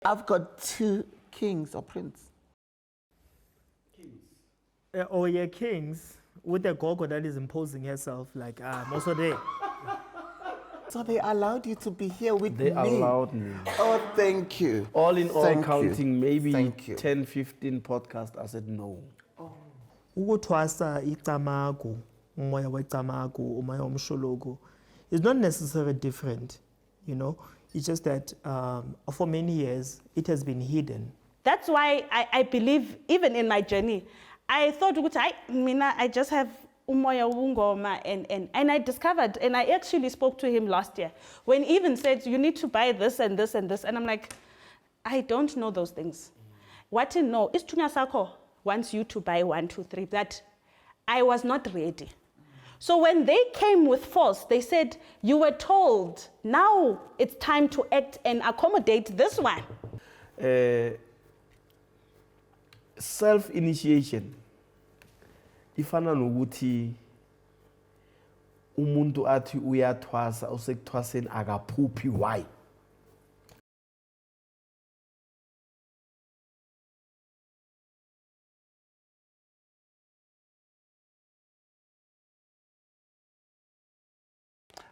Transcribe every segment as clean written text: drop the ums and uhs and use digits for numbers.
I've got two kings or prince. Kings with a gogo that is imposing herself like also there. So they allowed you to be here with They me. allowed me. Oh, thank you. All in all, Thank counting you. maybe Thank you. 10, 15 podcasts, I said no. Ukuthwasa icamagu, umoya wecamagu, umoya womshologu is not necessarily different, you know. It's just that for many years it has been hidden. That's why I believe, even in my journey, I thought, I just have umoya wungoma, and I discovered, and I actually spoke to him last year, when he even said, you need to buy this and this and this, and I'm like, I don't know those things. What I know is Tunya Sako wants you to buy 1, 2, 3, that I was not ready. So when they came with force, they said, you were told, now it's time to act and accommodate this one. Self-initiation ifana nokuthi umuntu athi uyathwasa usekuthwaseni akaphuphi. Why?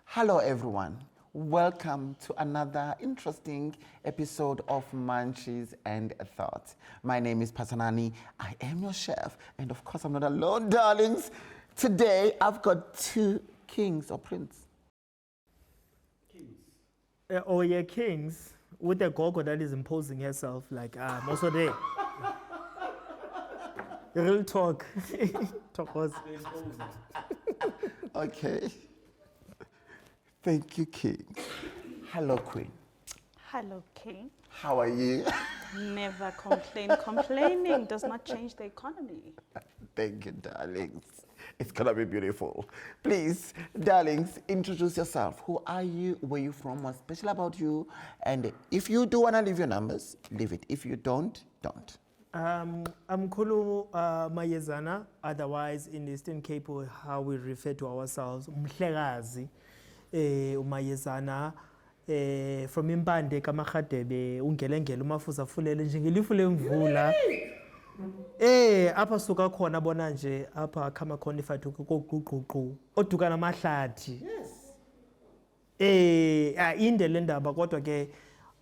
Hello, everyone. Welcome to another interesting episode of Munchies and Thoughts. My name is Pasanani. I am your chef. And of course, I'm not alone, darlings. Today, I've got two kings or prince. Kings with a gogo that is imposing herself like also there. Real talk. Talk was. Okay. Thank you, king. Hello, queen. Hello, King. How are you? Never complain. Complaining does not change the economy. Thank you, darlings. It's gonna be beautiful. Please, darlings, introduce yourself. Who are you? Where you from? What's special about you? And if you do wanna leave your numbers, leave it. If you don't, don't. I'm Kulu Mayezana, otherwise in the Eastern Cape, how we refer to ourselves, Mhlekazi Umayezana, from Impande Kamakhatebe, Ungelengel, Umafusa Fulele, Njengelifu lemvula. Apha suka khona bona nje apha khama khona ifatu koquququ oduka namahlathi. Yes. Inde le ndaba kodwa ke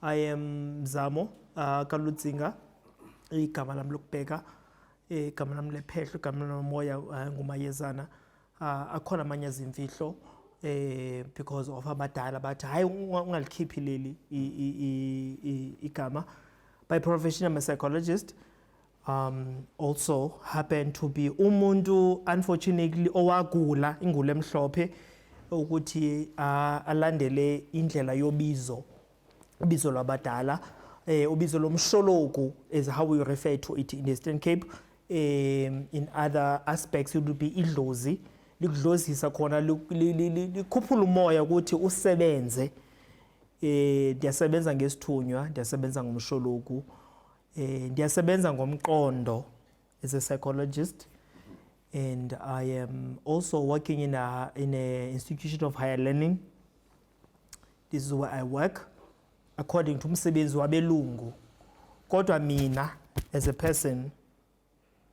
I am Zamo Kalutsinga, igama lami lokubheka, igama lami lephehlo, igama lami lomoya ngumayezana. Akhona amanye izimfihlo because of abadala bathi hayi ungalikhiphi leli igama. By profession I'm a psychologist. Also happen to be umuntu unfortunately owagula ingule emhlophe ukuthi alandele indlela yobizo ubizo lwabadala ubizo lomshologu is how we refer to it in the Eastern Cape. In other aspects it would be idlozi likudlozisa khona likhuphula umoya ukuthi usebenze ndiyasebenza ngesithunywa ndiyasebenza ngomshologu ndiyasebenza ngomqondo as a psychologist, and I am also working in a institution of higher learning. This is where I work according to umsebenzi wabelungu. Kodwa mina as a person,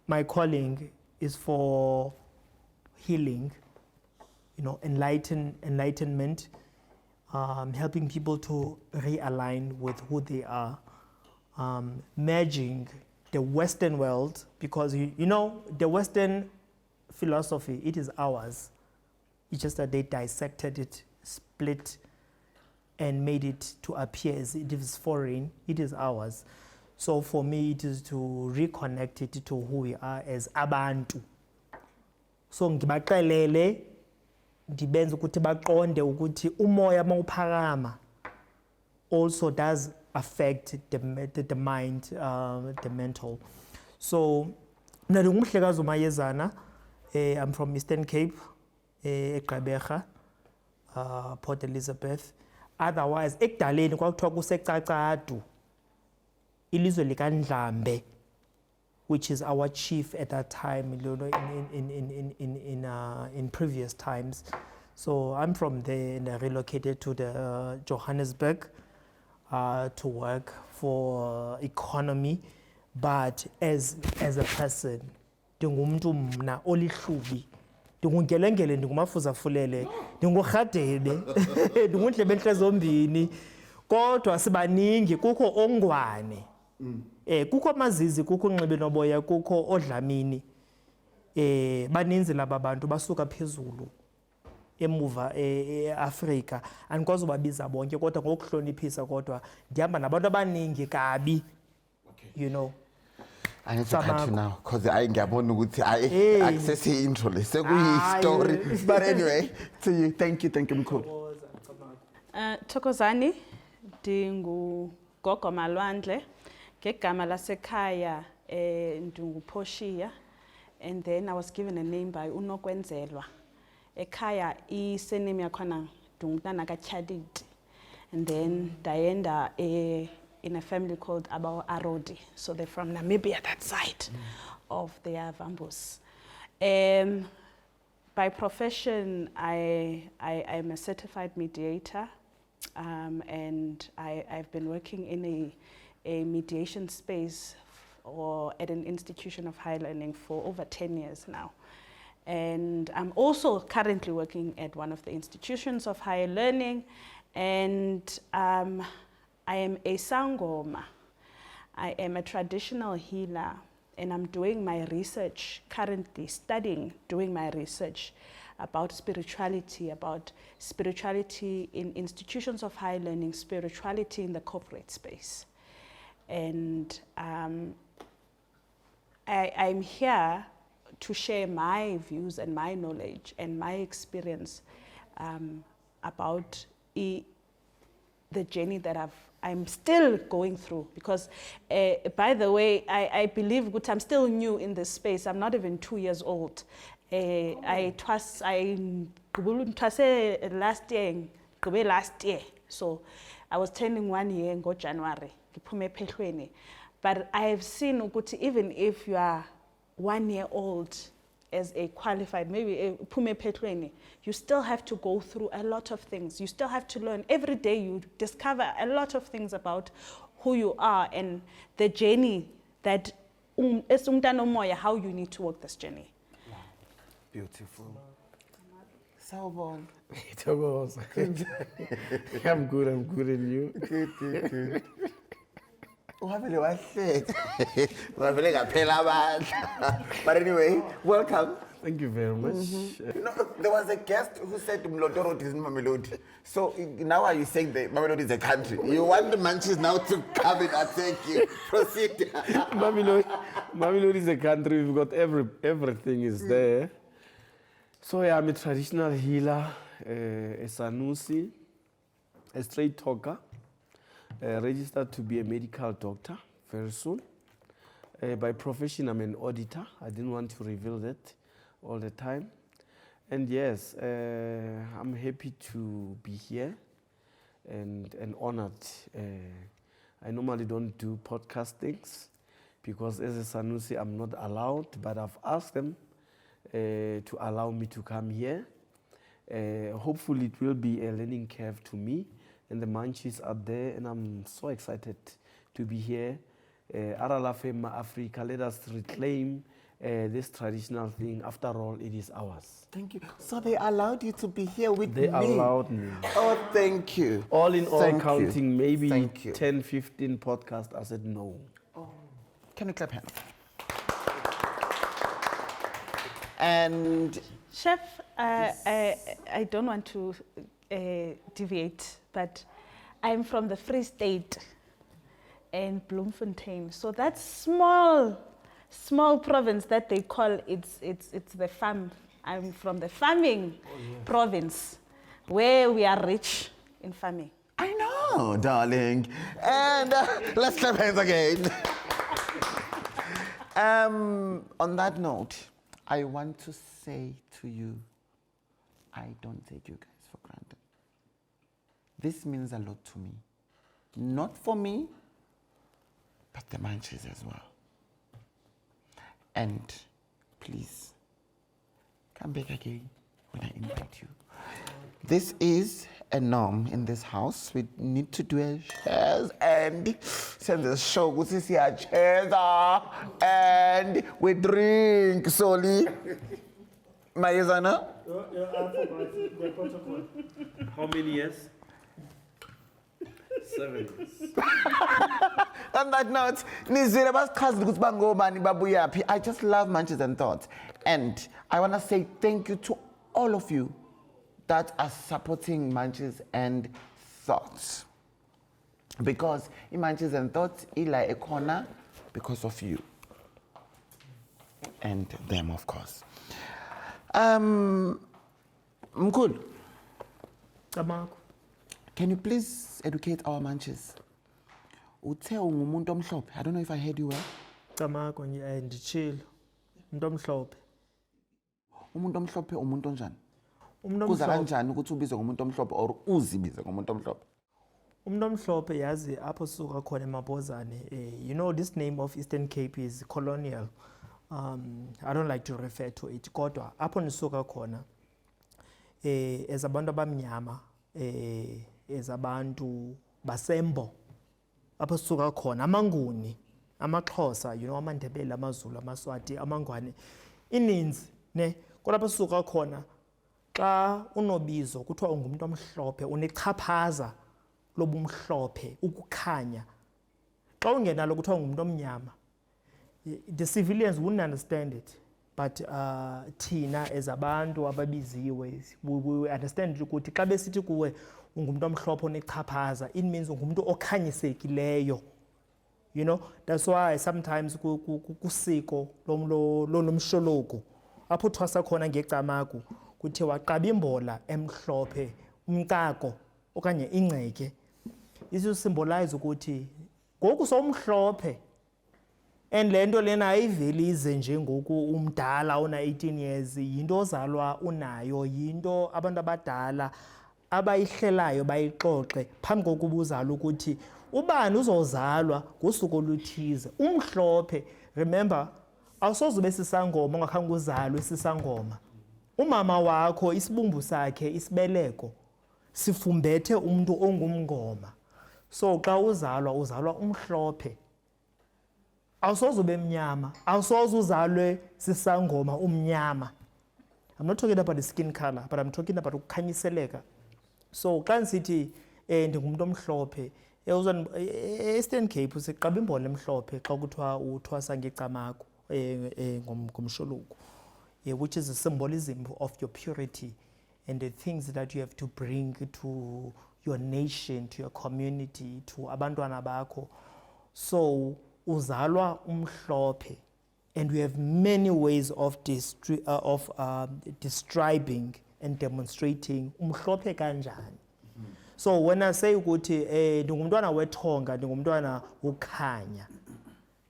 my calling is for healing, you know, enlightenment, helping people to realign with who they are. Merging the Western world, because you know the Western philosophy, it is ours. It's just that they dissected it, split, and made it to appear as it is foreign. It is ours. So for me, it is to reconnect it to who we are as abantu. So ngibaxelele ndibenza ukuthi baqonde ukuthi umoya mawuphakama also does affect the mind, the mental. So, I'm from Eastern Cape, eGqeberha, Port Elizabeth. Otherwise, ekudaleni kwakuthiwa kuseCacadu, ilizwe likaNdlambe, which is our chief at that time, in previous times. So I'm from there and I relocated to the Johannesburg to work for economy, but as a person, ndingumntu mna olihlubi. Ndingungelengele, ndingumafuza fulele, ndingurhadebe, ndingundlebe entle zombini. Kodwa sibaningi, kukho ongwane. Kukho amazizi, kukho unxibe noboya, kukho odlamini. Baninzi laba bantu basuka phezulu emuva eAfrika. Andikwazi ubabiza bonke kodwa ngokuhloniphisa, kodwa ndihamba nabantu abaningi kabi. You know. I need to cut you now because I ngiyabona ukuthi Hey. access intro le sekuyi-story. But anyway, to you. Thank you mkhulu. Thokozani, ndingugogo Malwandle, ngegama lasekhaya ndinguPortia, and then I was given a name by uNokwenzelwa. Ekhaya isename yakhona ndingumntana kaTyhaliti, and then ndayenda in a family called Abao Arodi, so they're from Namibia, that side of the Avambus. By profession, I'm a certified mediator, and I've been working in a mediation space or at an institution of higher learning for over 10 years now. And I'm also currently working at one of the institutions of higher learning, and I am a Sangoma. I am a traditional healer, and I'm doing my research, currently doing my research about spirituality in institutions of higher learning, spirituality in the corporate space. And I'm here to share my views and my knowledge and my experience about the journey that I'm still going through, because by the way, I believe that I'm still new in this space. I'm not even 2 years old. I last year, so I was turning 1 year in January. But I have seen ukuthi even if you are 1 year old as a qualified, maybe you still have to go through a lot of things. You still have to learn. Every day you discover a lot of things about who you are and the journey that how you need to walk this journey. Beautiful. Sawubona. Thokoza. I'm good, and you? Good. Uhavele wahleka. Uhavele ngaphela amandla. But anyway, welcome. Thank you very much. No, there was a guest who said Mlotoro is in Mamelodi. So now are you saying that Mamelodi is a country? You want the Manchis now to come in and thank you. Proceed. Mamelodi is a country. We've got everything is there. So yeah, I'm a traditional healer, a Sanusi, a straight talker, registered to be a medical doctor very soon. By profession, I'm an auditor. I didn't want to reveal that all the time. And yes, I'm happy to be here and honored. I normally don't do podcast things because as a Sanusi, I'm not allowed, but I've asked them to allow me to come here. Hopefully it will be a learning curve to me, and the Manchis are there, and I'm so excited to be here. Arala Fema Africa, let us reclaim this traditional thing. After all, it is ours. Thank you. So they allowed you to be here with me? They allowed me. Oh, thank you. All in all, Thank counting you. maybe Thank you. 10, 15 podcasts, I said no. Oh. Can you clap hands? And Chef, I don't want to deviate, but I'm from the Free State and Bloemfontein. So that small province that they call it's the farm. I'm from the farming province, where we are rich in farming. I know, darling. And let's clap hands again. On that note, I want to say to you, I don't take you guys for granted. This means a lot to me. Not for me, but the Manchis as well. And please, come back again when I invite you. This is a norm in this house. We need to do a shares and send the show. We see a shares and we drink solely. Mayezana? How many years? 7 years. On that note, I just love Munches and Thoughts. And I want to say thank you to all of you that are supporting Munches and Thoughts. Because in Munches and Thoughts, Eli a corner because of you. And them, of course. Mkul, Tamako. can you please educate our Munches? Uthe ungumuntu omhlophe. I don't know if I heard you well. Tamako ndichilo. Umuntu omhlophe. Umuntu omhlophe umuntu onjani? Umuntu Kuza omhlophe. kanjani ukuthi ubizwe ngomuntu omhlophe or uzibize ngomuntu omhlophe? Umuntu omhlophe yazi apho suka khona eMabozane. You know this name of Eastern Cape is colonial. I don't like to refer to it. Kodwa apho nisuka khona ezabantu abamnyama ezabantu basembo apho suka khona amanguni amaXhosa, you know, amaNdebele, amaZulu, amaSwati, amangwane ininzi ne kodwa apho suka khona xa unobizo kuthiwa ungumuntu omhlophe unechaphaza lobumhlophe ukukhanya. Xa ungenalo kuthiwa ungumuntu omnyama. The civilians wouldn't understand it, but thina as abantu ababiziwe we understand ukuthi xa besithi kuwe ungumuntu omhlophe onechaphaza, it means ungumuntu okhanyisekileyo. You know, that's why sometimes kusiko lomshologu apho thwasa khona ngecamaku kuthiwa qabimbola emhlophe umqako okanye ingceke. Isu symbolize ukuthi ngoku somhlophe and lento lena ayivelize nje ngoku umdala una 18 years yinto ozalwa unayo, yinto abantu abadala abayihlelayo bayixoxe phambi kokuba uzalwa ukuthi ubani uzozalwa ngosuku oluthize umhlophe. Remember, awusoze ube sisangoma ungakhange uzalwe sisangoma. Umama wakho isibumbu sakhe isibeleko sifumbethe umuntu ongumngoma. So xa uzalwa umhlophe. Awusoze ube mnyama, awusoze uzalwe sisangoma umnyama. I'm not talking about the skin color, but I'm talking about ukukhanyiseleka. So xa nisithi ndingumuntu omhlophe Eastern Cape siqabimbola emhlophe xa kuthiwa uthwasa ngecamaku ngomshologu, which is a symbolism of your purity and the things that you have to bring to your nation, to your community, to abantwana bakho. So uzalwa umhlophe, and we have many ways of describing and demonstrating umhlophe kanjani. So when I say ukuthi ndingumntwana wethonga, ndingumntwana ukhanya,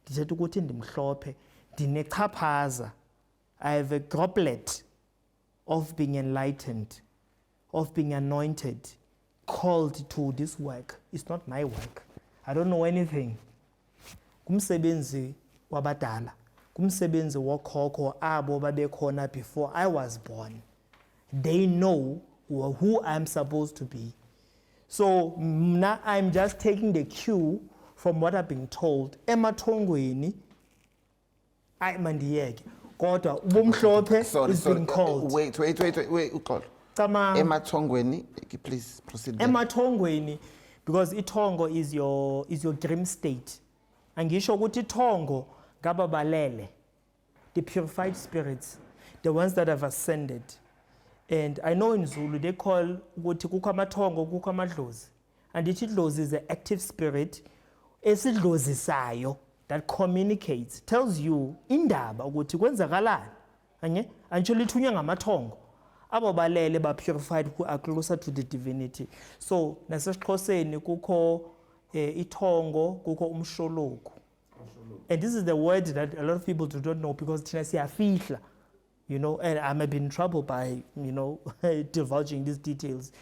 ndithetha ukuthi ndimhlophe, ndinechaphaza. I have a goblet of being enlightened, of being anointed, called to this work. It's not my work. I don't know anything. Kumsebenzi wabadala, kumsebenzi wokhokho abo babekhona before I was born. They know who I'm supposed to be. So now I'm just taking the cue from what I've been told. Emathongweni mandiyeke kodwa ubumhlophe is being called. Wait, uqolo. Emathongweni, please proceed. Emathongweni, because ithongo is your dream state. Angisho ukuthi ithongo ngababalele, the purified spirits, the ones that have ascended. And I know in Zulu they call ukuthi kukho amathongo kukho amadlozi, and ithi idlozi is an active spirit esidlozisayo that communicates, tells you indaba ukuthi kwenzakalani. Anye until ithunywa ngamathongo abo balele ba purified who are closer to the divinity. So nasesiXhoseni kukho ithongo kukho umshologu. And this is the word that a lot of people do not know because thina siyafihla. You know, and I may be in trouble by, you know, divulging these details.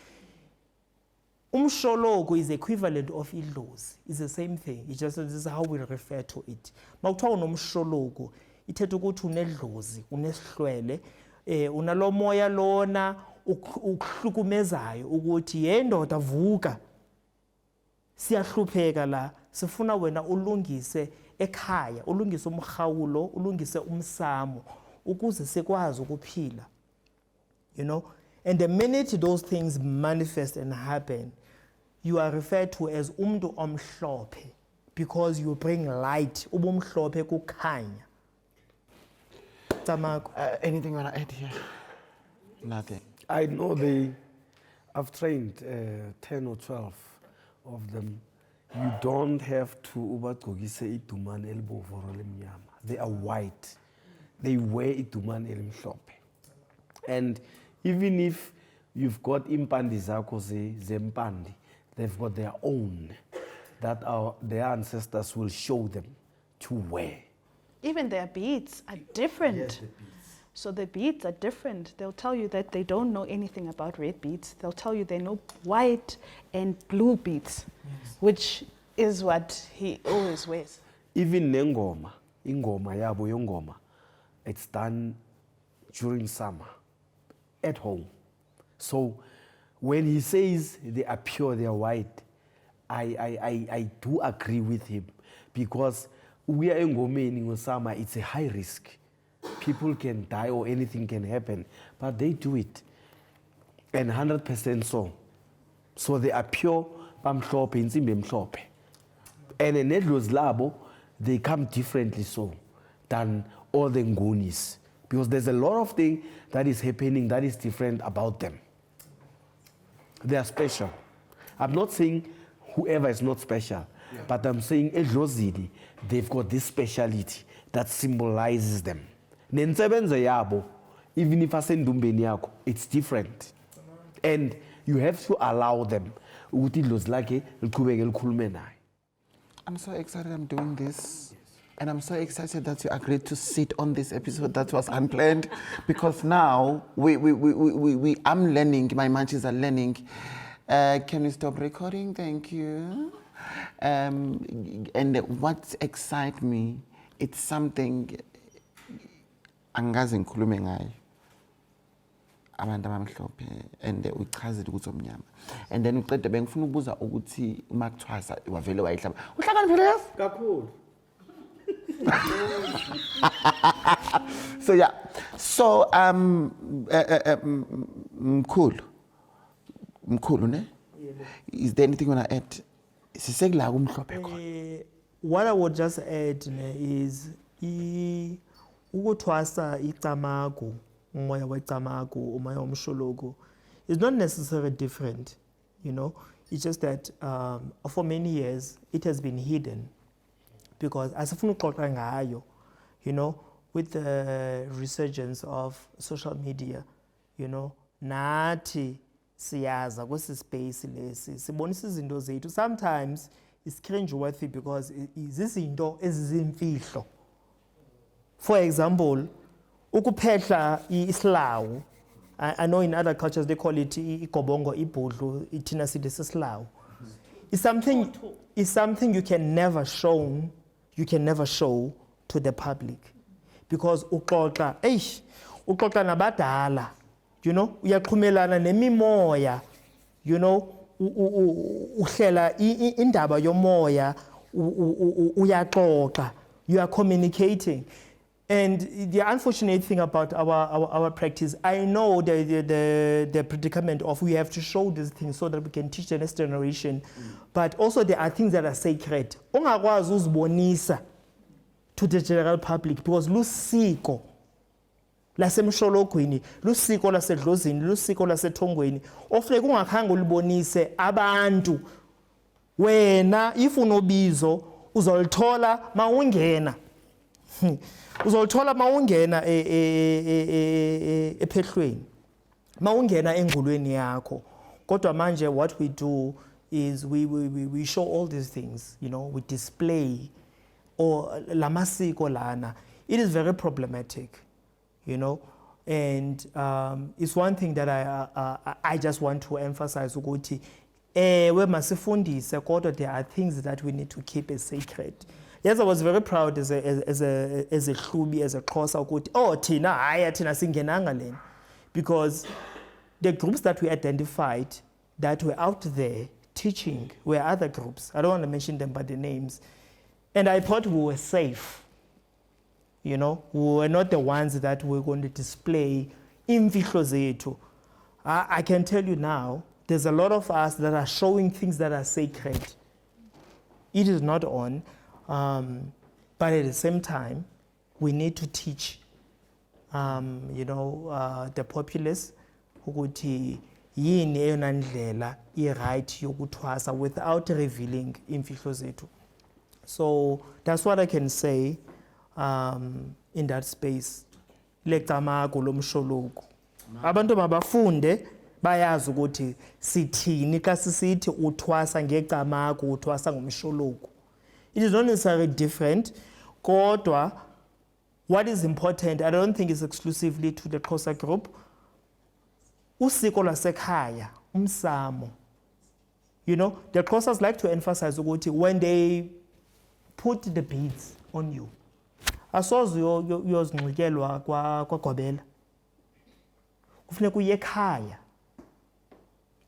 Umshologu is equivalent of idlozi. It's the same thing. It's just this is how we refer to it. Makuthiwa unomshologu, ithetha ukuthi unedlozi, unesihlwele, unalo moya lona ukuhlukumezayo ukuthi ye ndoda vuka siyahlupheka la sifuna wena ulungise ekhaya ulungise umkhawulo ulungise umsamo ukuze sikwazi ukuphila you know and the minute those things manifest and happen you are referred to as umuntu omhlophe because you bring light ubumhlophe kukhanya Tamako. Anything you want to add here? Nothing. I know I've trained 10 or 12 of them. You don't have to ubagqokise idumane elibomvu or elimnyama. They are white. They wear idumane elimhlophe. And even if you've got impandi zakho zempandi, they've got their own that their ancestors will show them to wear. Even their beads are different. Yes, the beads. So the beads are different. They'll tell you that they don't know anything about red beads. They'll tell you they know white and blue beads, which is what he always wears. Even nengoma, ingoma yabo yongoma, it's done during summer at home. So when he says they are pure, they are white, I do agree with him because we are engomeni in summer, it's a high risk. People can die or anything can happen, but they do it. And 100% so. So they are pure, bamhlophe, insimbi emhlophe. And in Edlo's labo, they come differently so than all the Ngonis. Because there's a lot of things that is happening that is different about them. They are special. I'm not saying whoever is not special, but I'm saying Edlozidi, they've got this speciality that symbolizes them. Nensebenzo yabo, even if asendumbeni yakho, it's different. And you have to allow them. I'm so excited I'm doing this. And I'm so excited that you agreed to sit on this episode that was unplanned because now I'm learning, my munchies are learning. Can you stop recording? Thank you. And what excites me, it's something angazi ngikhulume ngayo. Abantu abamhlophe and uchazile ukuthi omnyama. And then uqede bengifuna ukubuza ukuthi uma kuthwasa wavele wayihlaba. Uhlakaniphile yazi? Kakhulu. So yeah. So mkhulu ne? Is there anything you want to add? Sisekla kumhlophe khona. What I would just add is ukuthwasa icamagu umoya wecamagu umoya womshologu is not necessarily different, you know. It's just that for many years it has been hidden because asifuna uxoxa ngayo, you know, with the resurgence of social media, you know, nathi siyaza kwesi space lesi sibonisa izinto zethu. Sometimes it's cringe-worthy because izinto ezizimfihlo. For example, ukuphehla islawu. I know in other cultures they call it igobongo, ibhudlu, ithina sithi sislawu. It's something you can never show to the public because uxoxa nabadala, you know, uyaqhumelana nemimoya, you know, uhlela indaba yomoya, uyaxoxa, you are communicating. And the unfortunate thing about our practice, I know the predicament of we have to show these things so that we can teach the next generation, but also there are things that are sacred. Ungakwazi uzibonisa to the general public because lusiko lasemshologweni, lusiko lasedlozini, lusiko lasethongweni, ofike ungakhange ulibonise abantu. Wena if unobizo uzolithola mawungena. Uzolithola mawungena ephehlweni, mawungena engulweni yakho. Kodwa manje what we do is we show all these things, you know, we display or lamasiko lana. It is very problematic, you know, and it's one thing that I just want to emphasize ukuthi we masifundise kodwa there are things that we need to keep as sacred. Yes, I was very proud as a Hlubi, as a Xhosa ukuthi thina singenanga lena, because the groups that we identified that were out there teaching were other groups. I don't want to mention them by the names. And I thought we were safe. You know, we were not the ones that were going to display imfihlo zethu. I can tell you now, there's a lot of us that are showing things that are sacred. It is not on, but at the same time, we need to teach, the populace ukuthi yini eyona ndlela i-right yokuthwasa without revealing imfihlo zethu. So that's what I can say in that space. Lecamago lomshologu. Abantu mabafunde bayazi ukuthi sithini xa sisithi uthwasa ngecamago uthwasa ngomshologu. It is not necessarily different, kodwa what is important, I don't think it's exclusively to the Xhosa group. Usiko lwasekhaya, umsamo. You know, the Xhosas like to emphasize ukuthi when they put the beads on you, asoze uyozinxityelwa kwagwabela. Kufuneka uye ekhaya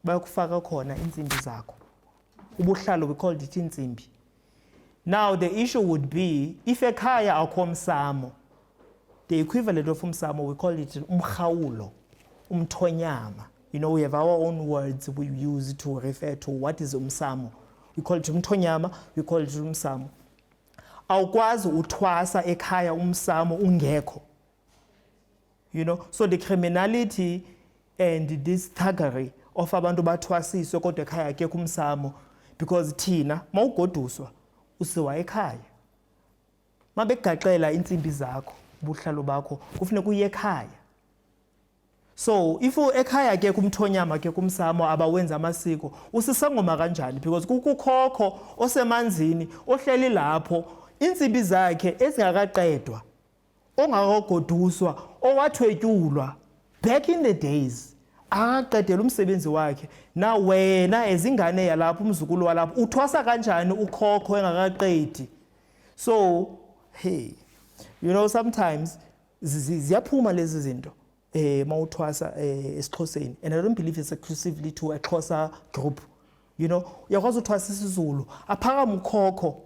bayakufaka khona iintsimbi zakho. Ubuhlalo, we called it intsimbi. Now the issue would be if ekhaya akho msamo, the equivalent of umsamo, we call it umkhawulo, umthonyama. You know, we have our own words we use to refer to what is umsamo. We call it umthonyama, we call it umsamo. Awukwazi uthwasa ekhaya umsamo ungekho. You know, so the criminality and this thuggery of abantu bathwasiswe kodwa ekhaya akekho umsamo, because thina mawugoduswa usiwa ekhaya. Mabegaxela intsimbi zakho, ubuhlalo bakho, kufuneka uye ekhaya. So if ekhaya akekho umthonyama akekho umsamo abawenza amasiko, usisangoma kanjani? Because kukukhokho osemanzini ohleli lapho intsimbi zakhe ezingakaqedwa, ongakagoduswa, owathwetyulwa back in the days, akaqedela umsebenzi wakhe. Now wena ezingane yalapho umzukulu walapho uthwasa kanjani ukhokho engakaqedi? So hey, you know, sometimes ziyaphuma lezi zinto mawuthwasa esiXhoseni, and I don't believe it's exclusively to a Xhosa group. You know, uyakwazi uthwasa isiZulu aphakama ukhokho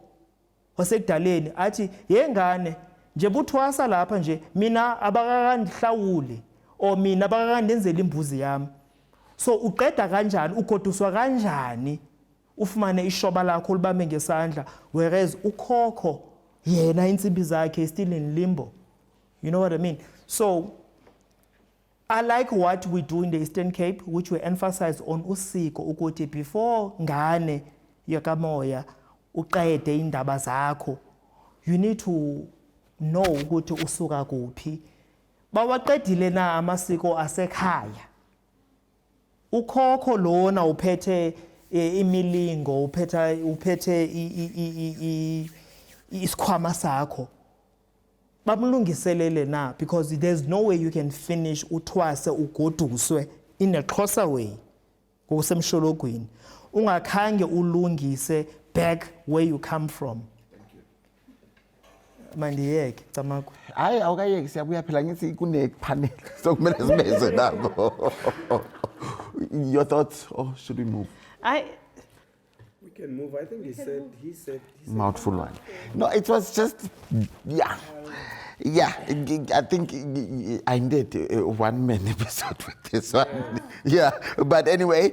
wasekudaleni athi yengane nje buthwasa lapha nje mina abakakandihlawuli or mina abakakandenzela imbuzi yami. So uqeda kanjani, ugoduswa kanjani ufumane ishoba lakho libambe ngesandla, whereas ukhokho yena intsimbi zakhe is still in limbo. You know what I mean? So I like what we do in the Eastern Cape, which we emphasize on usiko ukuthi before ngane yakamoya uqede indaba zakho, you need to know ukuthi usuka kuphi. Bawaqedile na amasiko asekhaya. Ukhokho lona uphethe imilingo, uphethe isikhwama sakho. Bamlungiselele na, because there's no way you can finish uthwase ugoduswe in a Xhosa way. Ngokusemshologweni. Ungakhange ulungise back where you come from. Mandiyeke Camagu. Hayi awukayeki siyabuya phela ngithi kune-panel so kumele sibeze nako. Your thoughts, or should we move? We can move. I think he said. Mouthful one. No, it was just, yeah. I think I did a one-man episode with this one. Yeah, but anyway,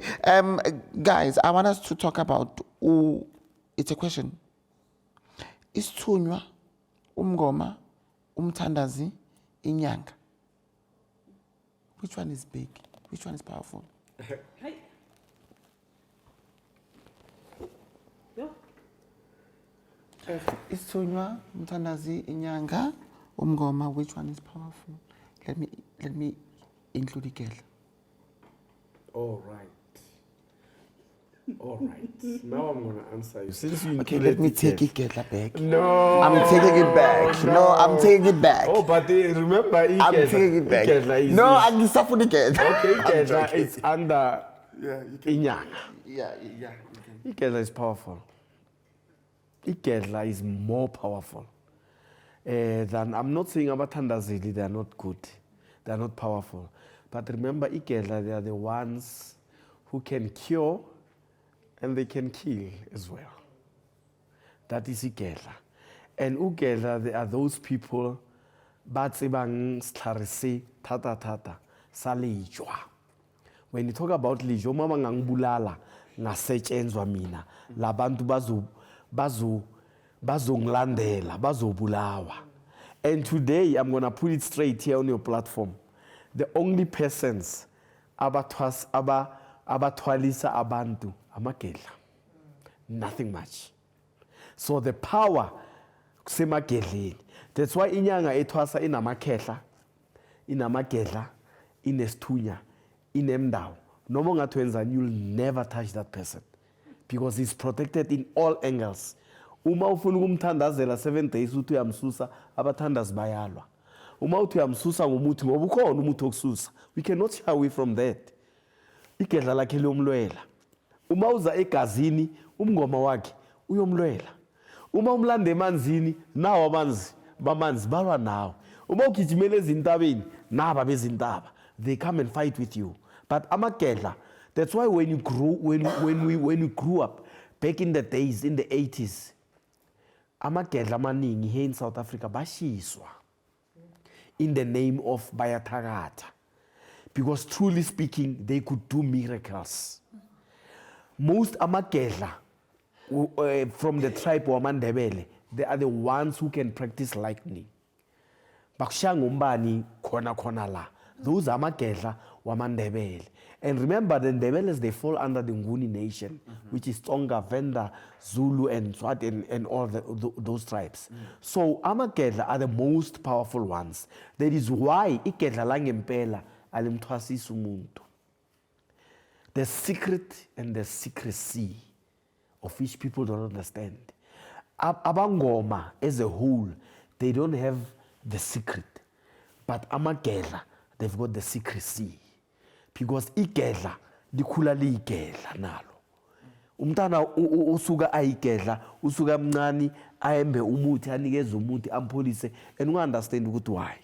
guys, I want us to talk about, it's a question. Isithunywa, umngoma, umthandazi, inyanga. Which one is big? Which one is powerful? Isithunywa, umthandazi, inyanga, umngoma, which one is powerful? Let me include igedla. All right. Now I'm going to answer you. Since you Okay, let me take igedla back. No. I'm taking it back. No, I'm taking it back. Oh, but remember, I'm taking it back. No, I'm suffering igedla. Okay, Ikedla is under Inyanga. Yeah. Ikedla is powerful. Ikedla is more powerful than, I'm not saying abathandazeli, they are not good. They are not powerful. But remember, igedla, they are the ones who can cure and they can kill as well. That is igedla. And ugedla, they are those people batsibang stlarisi tata sa lijwa. When you talk about lijwa, mama ngangibulala ngasetshenzwa mina labantu bazongilandela bazobulawa. And today I'm going to put it straight here on your platform. The only persons abathwalisa abantu amagedla. Nothing much. So the power kusemagedleni. That's why inyanga ethwasa inamagedla, inesithunya, inemdawo. Noma ungathi wenzani, you'll never touch that person because he's protected in all angles. Uma ufuna ukumthandazela 7 days uthi uyamsusa, abathandazi bayalwa. Uma uthi uyamsusa ngomuthi ngoba ukhona umuthi wokususa. We cannot shy away from that. Igedla lakhe liyomlwela. Uma uza egazini, umngoma wakhe uyomlwela. Uma umlanda emanzini, nawo amanzi bamanzi balwa nawo. Uma ugijimela ezintabeni, naba bezintaba. They come and fight with you. But amagedla, that's why when you grew up back in the days, in the 80s, amagedla amaningi here in South Africa bashiswa in the name of bayathakatha. Because truly speaking, they could do miracles. Most amagedla from the tribe wamandebele, they are the ones who can practice lightning. Bakushaya ngombani khona la. Those are amagedla wamandebele. And remember, the Ndebeles, they fall under the Nguni nation, which is Tonga, Venda, Zulu, and Swat, and all those tribes. So amagedla are the most powerful ones. That is why igedla langempela alimthwasisa umuntu. The secret and the secrecy of which people don't understand. Abangoma as a whole, they don't have the secret. But amagedla, they've got the secrecy. Because igedla likhula liyigedla nalo. Umntana usuka ayigedla, usuka mncane ayembe umuthi anikeze umuthi ampholise and unga-understand ukuthi why.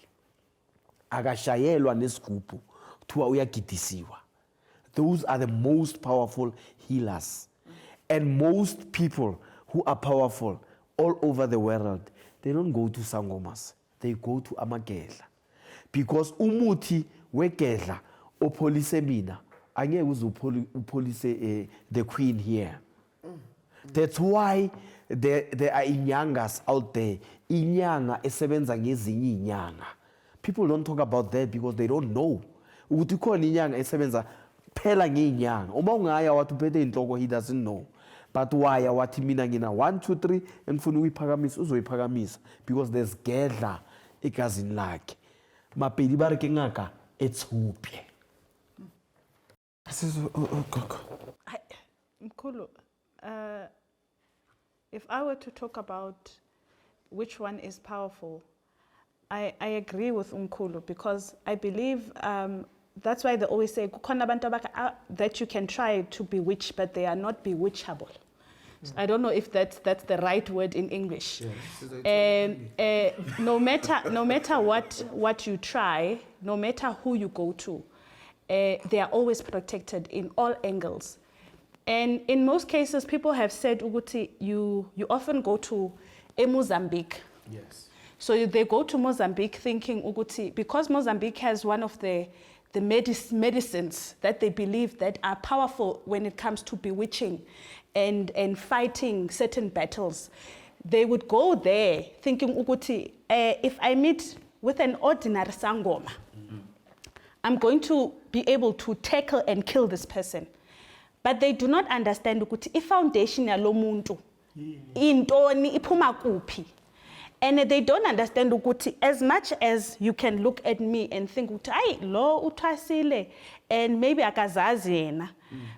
Akashayelwa nesigubhu kuthiwa uyagidisiwa. Those are the most powerful healers. And most people who are powerful all over the world, they don't go to sangomas. They go to amagedla. Because umuthi wegedla opolise mina, angeke uze upolise the queen here. That's why there are inyangas out there. Inyanga esebenza ngezinye inyanga. People don't talk about that because they don't know. Ukuthi khona inyanga esebenza phela ngeinyanga. Uma ungaya wathi uphethe inhloko, he doesn't know. But why wathi mina ngina 1 2 3 engifuna uyiphakamisa uzoyiphakamisa because there's gedla egazini lakhe. Mapedi ba re ke ngaka etshuphe. Mkhulu, if I were to talk about which one is powerful, I agree with Mkhulu because I believe that's why they always say that you can try to bewitch, but they are not bewitchable. So I don't know if that's the right word in English. And no matter what you try, no matter who you go to, they are always protected in all angles. And in most cases, people have said, Uguti, you often go to Mozambique. Yes. So they go to Mozambique thinking, Uguti, because Mozambique has one of the medicines that they believe that are powerful when it comes to bewitching and fighting certain battles. They would go there thinking, Uguti, if I meet with an ordinary sangoma, I'm going to be able to tackle and kill this person. But they do not understand ukuthi i-foundation yalo muntu intoni iphuma kuphi. And they don't understand ukuthi as much as you can look at me and think ukuthi ay lo uthwasile and maybe akazazi yena,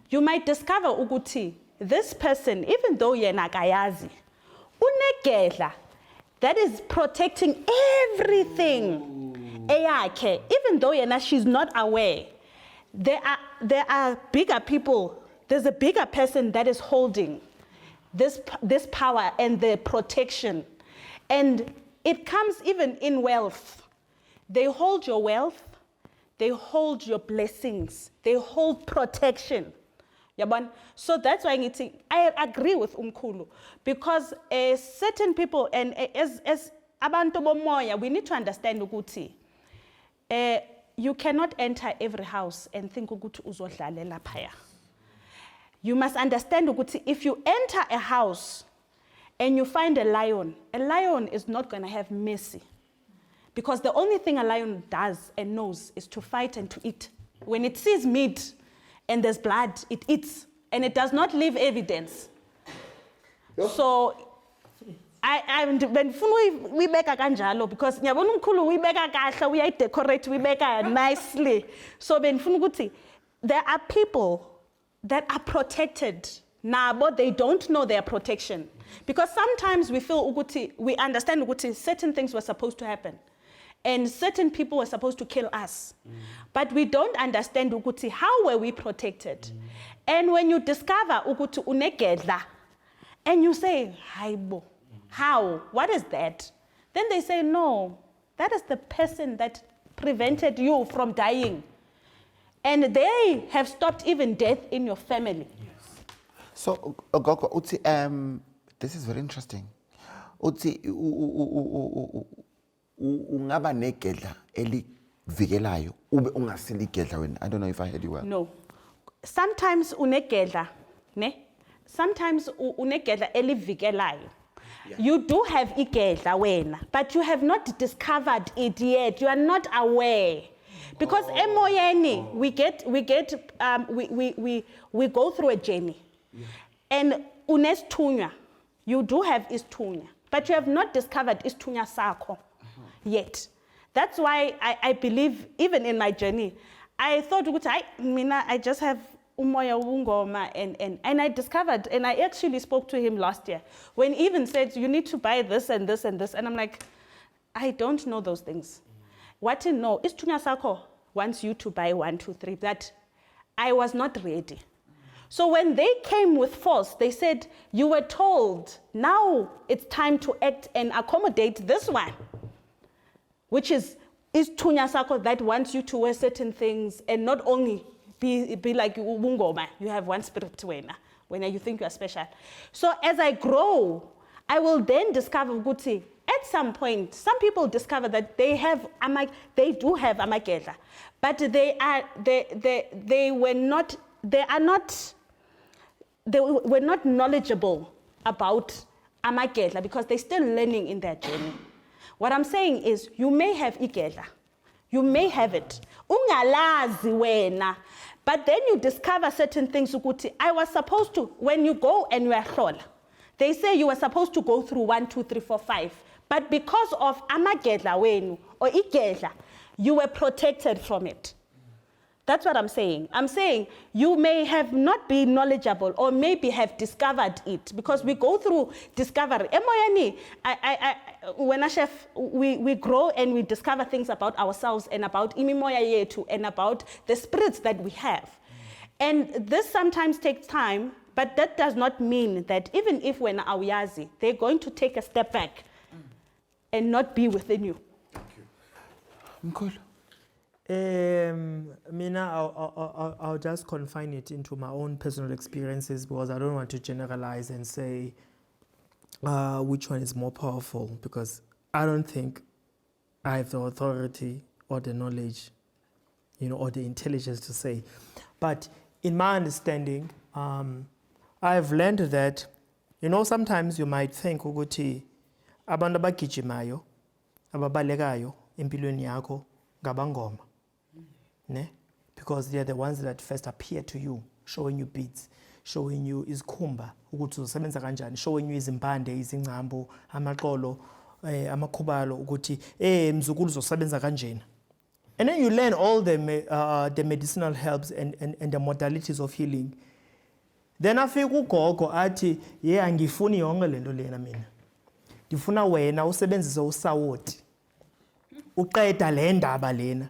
you might discover ukuthi this person, even though yena akayazi, unegedla that is protecting everything. Eyakhe, even though yena she's not aware, there are bigger people. There's a bigger person that is holding this power and the protection. And it comes even in wealth. They hold your wealth. they hold your blessings, they hold protection. Yabon? So that's why I agree with Umkhulu, because certain people, and as abantu bomoya, we need to understand ukuthi you cannot enter every house and think ukuthi uzodlalela phaya. You must understand ukuthi if you enter a house and you find a lion is not going to have mercy. Because the only thing a lion does and knows is to fight and to eat. When it sees meat and there's blood, it eats. And it does not leave evidence. Yep. So, when we make a kanjalo, because we make a kasha, we decorate, we make a nicely. So, there are people that are protected now, but they don't know their protection. Because sometimes we feel, we understand certain things were supposed to happen. And certain people were supposed to kill us. But we don't understand how were we protected. And when you discover unegedla, and you say, how? What is that? Then they say, no, that is the person that prevented you from dying. And they have stopped even death in your family. Yes. So, Gogo, Uti, this is very interesting. Uti, ungaba negedla elivikelayo ube ungaseligedla wena. I don't know if I heard you well. No. Sometimes unegedla, ne? Sometimes unegedla elivikelayo. You do have igedla wena, but you have not discovered it yet. You are not aware. Because emoyeni, we go through a journey. Yeah. And unesithunywa, you do have isithunywa, but you have not discovered isithunywa sakho yet. That's why I believe, even in my journey, I thought, I just have umoya wungoma, and I discovered, and I actually spoke to him last year, when he even said, you need to buy this and this and this, and I'm like, I don't know those things. What I know is Tunya Sako wants you to buy 1, 2, 3, that I was not ready. So when they came with force, they said, you were told, now it's time to act and accommodate this one, which is Tunya Sako that wants you to wear certain things and not only be like Wungoma, you have one spirit when you think you are special. So as I grow, I will then discover Guti. At some point, some people discover that they do have amagedla, but they were not knowledgeable about amagedla because they're still learning in their journey. What I'm saying is, you may have igedla, you may have it, ungalazi wena, but then you discover certain things. I was supposed to, when you go and you are hlola, they say you were supposed to go through 1, 2, 3, 4, 5. But because of amagedla wenu or igedla, you were protected from it. That's what I'm saying. I'm saying you may have not been knowledgeable or maybe have discovered it because we go through discovery. Emoyani, when a chef, we grow and we discover things about ourselves and about imimoya yetu and about the spirits that we have. And this sometimes takes time, but that does not mean that even if we're awiyazi, they're going to take a step back and not be within you. Thank you. Mkhulu. I'll just confine it into my own personal experiences because I don't want to generalize and say which one is more powerful because I don't think I have the authority or the knowledge, or the intelligence to say. But in my understanding, I've learned that, sometimes you might think ukuthi abantu abagijimayo ababalekayo empilweni yakho ngabangoma. Ne? Because they're the ones that first appear to you, showing you beats, showing you izikhumba ukuthi usebenza kanjani, showing you izimpande, izingcambu, amaqolo, amakhubalo ukuthi mzukulu uzosebenza kanjena. And then you learn all the medicinal herbs and the modalities of healing. Then afika ugogo athi angifuni yonke lento lena mina. Ndifuna wena usebenzise usawoti. Uqeda le ndaba lena.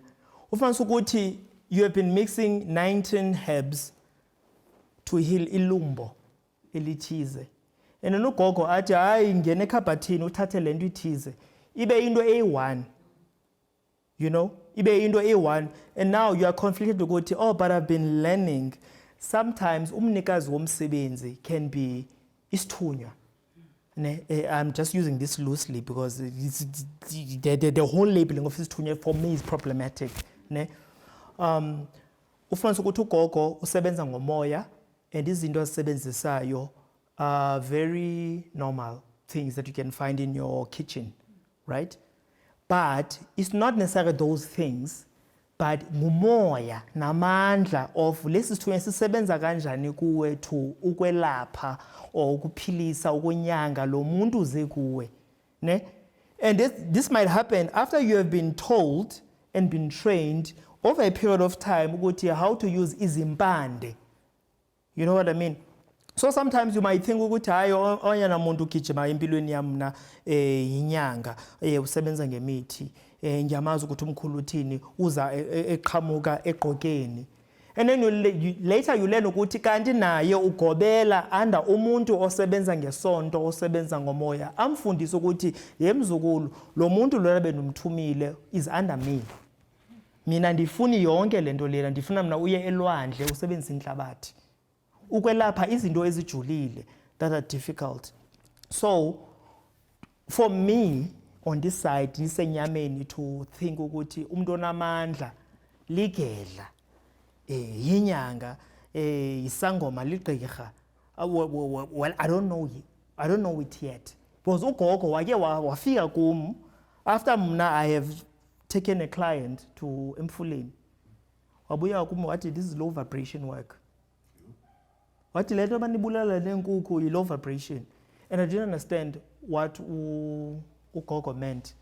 Ufanele ukuthi you have been mixing 19 herbs to heal ilumbo elithize. And then ugogo athi hayi ngene ekhabhathini uthathe lento ithize. Ibe into eyi1. you know, ibe into A1, and now you are conflicted ukuthi, oh, but I've been learning. Sometimes umnikazi womsebenzi can be isithunywa. I'm just using this loosely because the whole labeling of isithunywa for me is problematic. Ufumanisa ukuthi ugogo usebenza ngomoya, and izinto azisebenzisayo are very normal things that you can find in your kitchen, right? But it's not necessarily those things, but ngumoya namandla of lesi sithunywa sisebenza kanjani kuwe to ukwelapha or ukuphilisa ukunyanga lo muntu uze kuwe, ne? And this might happen after you have been told and been trained over a period of time ukuthi how to use izimpande. You know what I mean? So sometimes you might think ukuthi hayi oyena muntu ugijima empilweni yami mna inyanga usebenza ngemithi ngiyamazi ukuthi umkhulu uthini uza eqhamuka eqokeni. And then later you learn ukuthi kanti naye ugobela under umuntu osebenza ngesonto osebenza ngomoya amfundisa ukuthi yemzukulu lo muntu lo benomthumile is under me. Mina ndifuni yonke lento lena ndifuna mina uye elwandle usebenzisa inhlabathi. Ukwelapha izinto ezijulile that are difficult. So for me on this side nisenyameni to think ukuthi umuntu onamandla ligedla yinyanga isangoma ligqirha. Well, I don't know it yet. Because ugogo wake wafika kum after mna I have taken a client to Emfuleni. Wabuya kum wathi this is low vibration work. Wathi le nto manibulala lenkukhu yi low vibration. And I didn't understand what ugogo meant.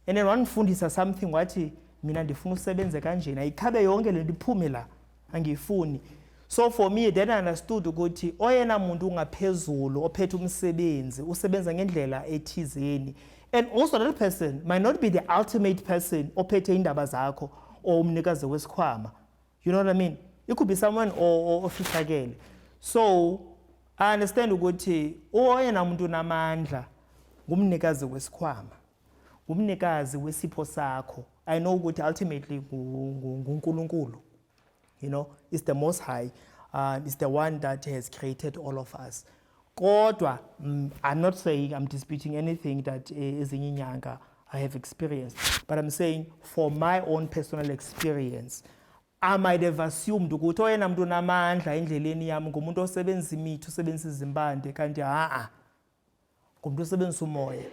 And then wanifundisa something wathi mina ndifuna usebenze kanjena ayikhabe yonke le nto iphume la angifuni. So for me then I understood ukuthi oyena muntu ungaphezulu ophethe umsebenzi usebenza ngendlela ethizeni. And also that person might not be the ultimate person ophethe indaba zakho or umnikazi wesikhwama. You know what I mean? It could be someone ofihlakele. So I understand ukuthi oyena muntu namandla ngumnikazi wesikhwama. Ngumnikazi wesipho sakho. I know ukuthi ultimately nguNkulunkulu. You know, it's the Most High. It's the one that has created all of us. Kodwa, I'm not saying I'm disputing anything that ezinye inyanga I have experienced, but I'm saying for my own personal experience, I might have assumed ukuthi oyena muntu namandla endleleni yami ngumuntu osebenza imithi, osebenza izimpande kanti ngumuntu osebenza umoya.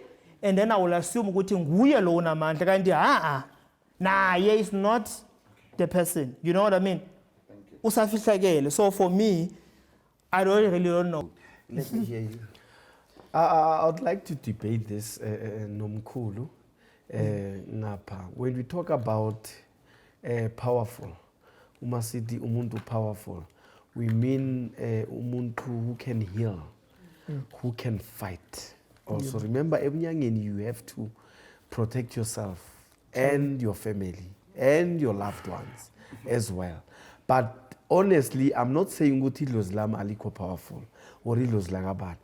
And then I will assume ukuthi nguye lo namandla kanti naye is not the person. You know what I mean? Usafihlakele. So for me, I really don't know. Let me hear you. I would like to debate this, Nomkhulu, ngapha. When we talk about powerful, umasithi umuntu powerful, we mean umuntu who can heal, who can fight. Also, remember, ebunyangeni you have to protect yourself and your family and your loved ones as well. But honestly, I'm not saying ukuthi idlozi lami alikho powerful or idlozi lakabani.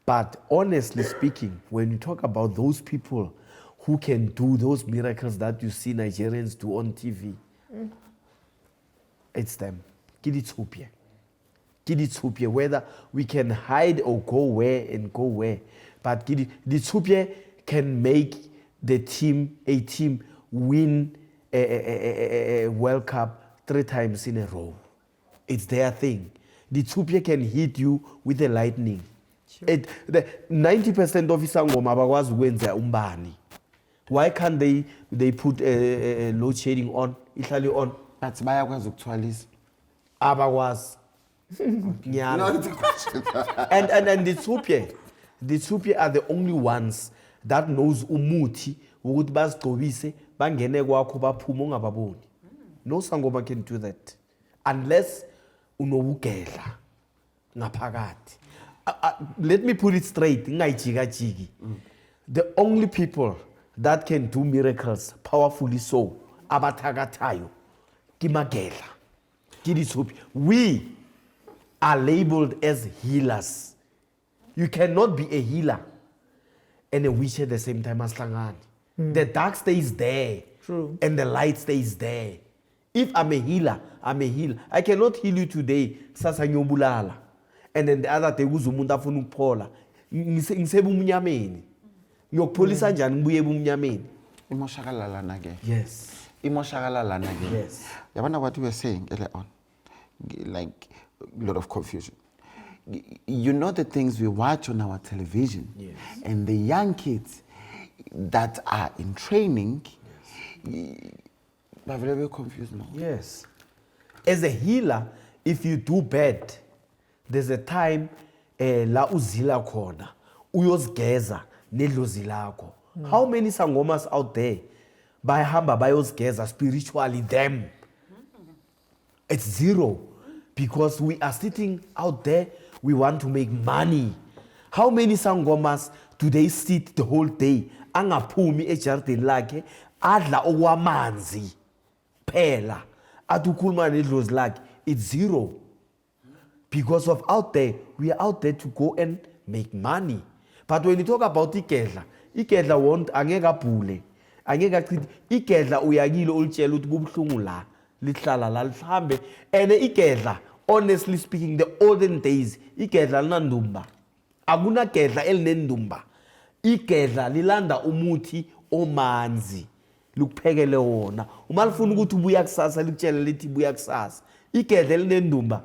But honestly speaking, when you talk about those people who can do those miracles that you see Nigerians do on TV, it's them. Kiditsupye. Whether we can hide or go where and go where. But Kiditsupye can make a team win a World Cup 3 times in a row. It's their thing. The Tsupye can hit you with a lightning. Sure. The 90% of isangoma abakwazi ukwenza umbani. Why can't they put load shedding on? Ihlali on. But bayakwazi ukuthwalisa. Abakwazi. No, it's a question. And the Tsupye are the only ones that knows umuthi ukuthi bazigcobise bangene kwakho baphume ungababoni. No sangoma can do that unless unobugedla ngaphakathi. Let me put it straight, ngayijikajiki. The only people that can do miracles powerfully so abathakathayo kimagedla kiditsupye. We are labeled as healers. You cannot be a healer and a witch at the same time as Slangani. The dark stays there. True. And the light stays there. If I'm a healer, I'm a healer. I cannot heal you today. Sasa ngiyobulala. And then the other day kuza umuntu afuna ukuphola. Ngisebe umnyameni. Ngiyokupholisa njani ngibuye ebumnyameni? Imoshakala lana ke. Yes. Imoshakala lana ke. Yes. Yabona what we were saying earlier on. Like a lot of confusion. You know the things we watch on our television. Yes. And the young kids that are in training, they're very confused now. Yes. As a healer, if you do bad, there's a time la uzila khona uyozigeza nedlozi lakho. How many sangomas out there bayahamba bayozigeza spiritually them? It's zero, because we are sitting out there, we want to make money. How many sangomas do they sit the whole day angaphumi ejardini lakhe adla okwamanzi phela atukhuluma nedlozi lakhe? It's zero. Because of out there, we are out there to go and make money. But when you talk about igedla won't angeke abhule, angeke achithi. Igedla uyakilo ulitshela ukuthi kubuhlungu la, lihlala la lihambe. And igedla, honestly speaking, the olden days, igedla linandumba. Akuna gedla elinendumba. Igedla lilanda umuthi omanzi. Lukuphekele wona. Uma lifuna ukuthi ubuya kusasa likutshele lithi buya kusasa. Igedla elinendumba,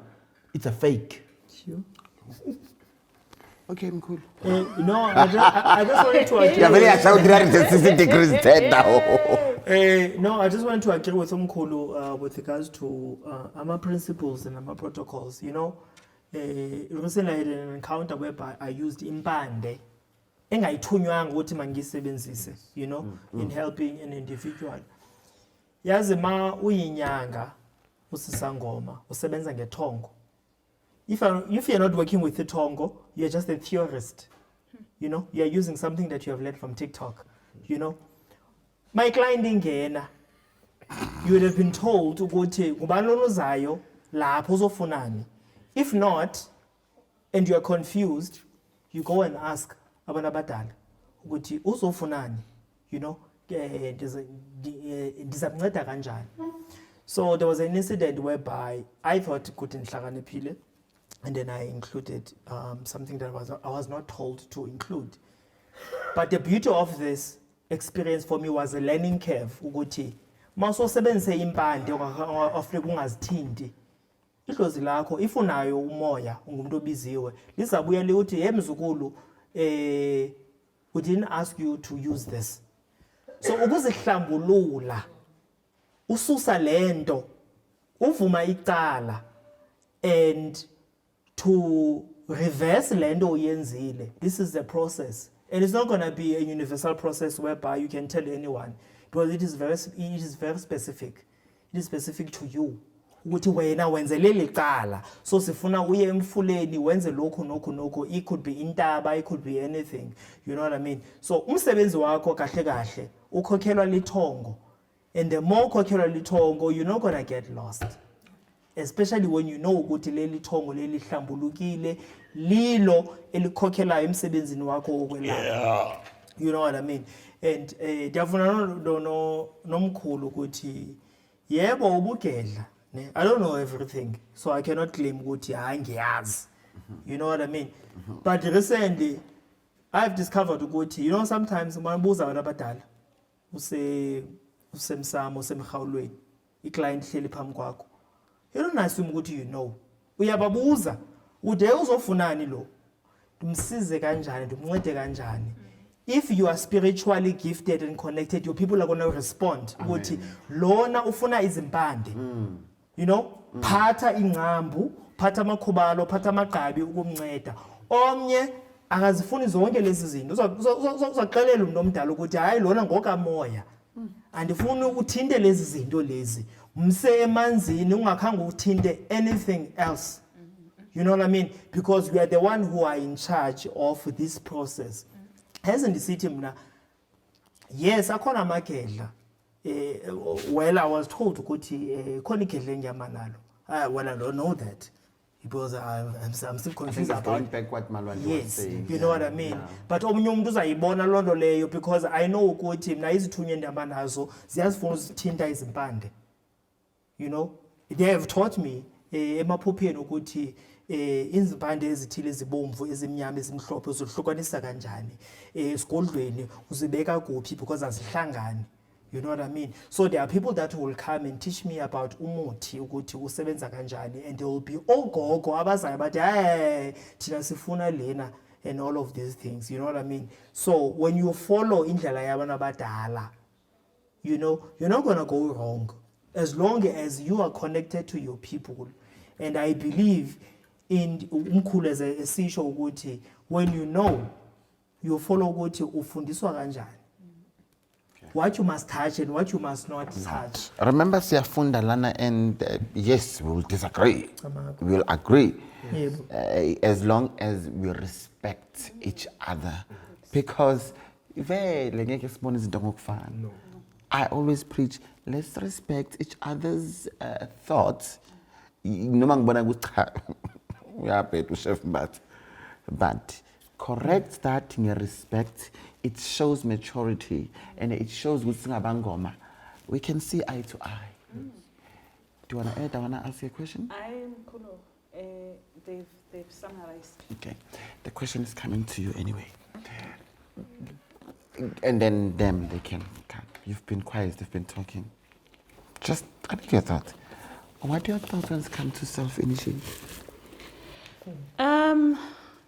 it's a fake. Sure. Okay, I'm cool. No, I just wanted to agree. You're very ashamed 360 degrees dead now. No, I just wanted to agree with Umkhulu with regards to our principles and our protocols. You know, recently I had an encounter whereby I used impande. Engayithunywanga ukuthi mangisebenzise, you know, in helping an individual. Yazi ma uyinyanga usisangoma usebenza ngethongo. If you're not working with the tongo, you're just a theorist. You know, you're using something that you have learned from TikTok. You know, my client ingena, you would have been told ukuthi ngubani onozayo lapho uzofunani. If not, and you are confused, you go and ask abantu abadala ukuthi uzofunani. You know, ndizakunceda kanjani. So there was an incident whereby I thought ukuthi ndihlakaniphile. And then I included something that I was not told to include. But the beauty of this experience for me was a learning curve. Ukuthi mawusebenzise impande ofuna ungazithinti. Idlozi lakho if unayo umoya ungumuntu obiziwe lizabuya lithi hey mzukulu we didn't ask you to use this. So ukuzihlambulula ususa lento uvuma icala and to reverse lendo yenzile. This is the process, and it's not going to be a universal process whereby you can tell anyone, because it is very specific. It is specific to you. Ukuthi wena wenzele licala, so sifuna uye emfuleni wenze lokho nokho. It could be intaba, it could be anything. You know what I mean? So umsebenzi wakho kahle kahle ukhokhelwa lithongo, and the more ukhokhelwa lithongo, you're not going to get lost. Especially when you know ukuthi leli thongo leli hlambulukile lilo elikhokhela emsebenzini wakho wokwelapha. You know what I mean? And ndiyafuna nomkhulu ukuthi yebo ubugedla. I don't know everything, so I cannot claim ukuthi hayi ngiyazi. You know what I mean? But recently I've discovered ukuthi, you know, sometimes umabuza abantu abadala usemsamo usemhawulweni iclient hleli phambi kwakho. You don't assume ukuthi you know. Uyababuza ude uzofunani lo. Ndimsize kanjani, ndimncede kanjani. If you are spiritually gifted and connected, your people are going to respond. Ukuthi lona ufuna izimpande. You know, phatha ingcambu, phatha amakhubalo, phatha amagqabi ukumnceda. Omnye akazifuni zonke lezi zinto. Uzaxelela umuntu omdala ukuthi hayi lona ngokamoya. Andifuni uthinte lezi zinto lezi. Mse emanzini ungakhange uthinte anything else. You know what I mean? Because we are the one who are in charge of this process. Hasn't the city mna? Yes, akhona amagedla. Well, I was told ukuthi khona igedla enyamanalo. Well, I don't know that. because I'm still I think confused it's going about back what Malwandi was yes, saying. you know what I mean. But omunye umuntu uzayibona loo nto leyo because I know ukuthi mna izithunywa endihamba nazo ziyazifuna uzithinta izimpande. You know, they have taught me emaphupheni ukuthi izimpande ezithile ezibomvu ezimnyama ezimhlophe uzohlukanisa kanjani esigodlweni uzibeka kuphi because azihlangani. You know what I mean? So there are people that will come and teach me about umuthi ukuthi usebenza kanjani, and they will be ogogo abazayo bathi hey thina sifuna lena and all of these things. You know what I mean? So when you follow indlela yabantu abadala, you know, you're not going to go wrong as long as you are connected to your people. And I believe in umkhulu esisho ukuthi when you know, you follow ukuthi ufundiswa kanjani. What you must touch and what you must not touch. Remember Siyafunda Lana, and yes, we will disagree. We will agree. As long as we respect each other. Because I always preach, let's respect each other's thoughts. But correct that in respect, it shows maturity and it shows Bangoma. We can see eye to eye. Do you want to add? I want to ask you a question. I'm Kuno. They've summarized. Okay. The question is coming to you anyway. And then them, they can come. You've been quiet, they've been talking. Just, I need your thought. What do your thoughts when it comes to self-initiative?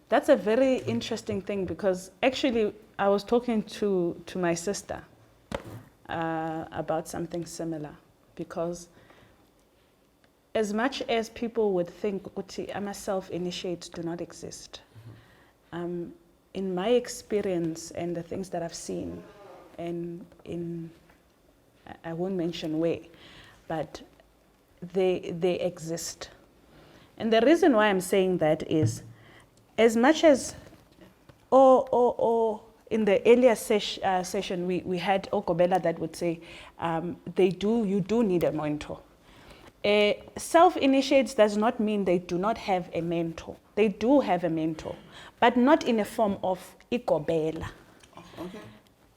That's a very interesting thing because actually I was talking to my sister about something similar, because as much as people would think self-initiates do not exist, in my experience and the things that I've seen, and I won't mention where, but they exist. And the reason why I'm saying that is, as much as in the earlier session we had Okobela that would say you do need a mentor. Self-initiates does not mean they do not have a mentor. They do have a mentor, but not in a form of Ikobela. Okay.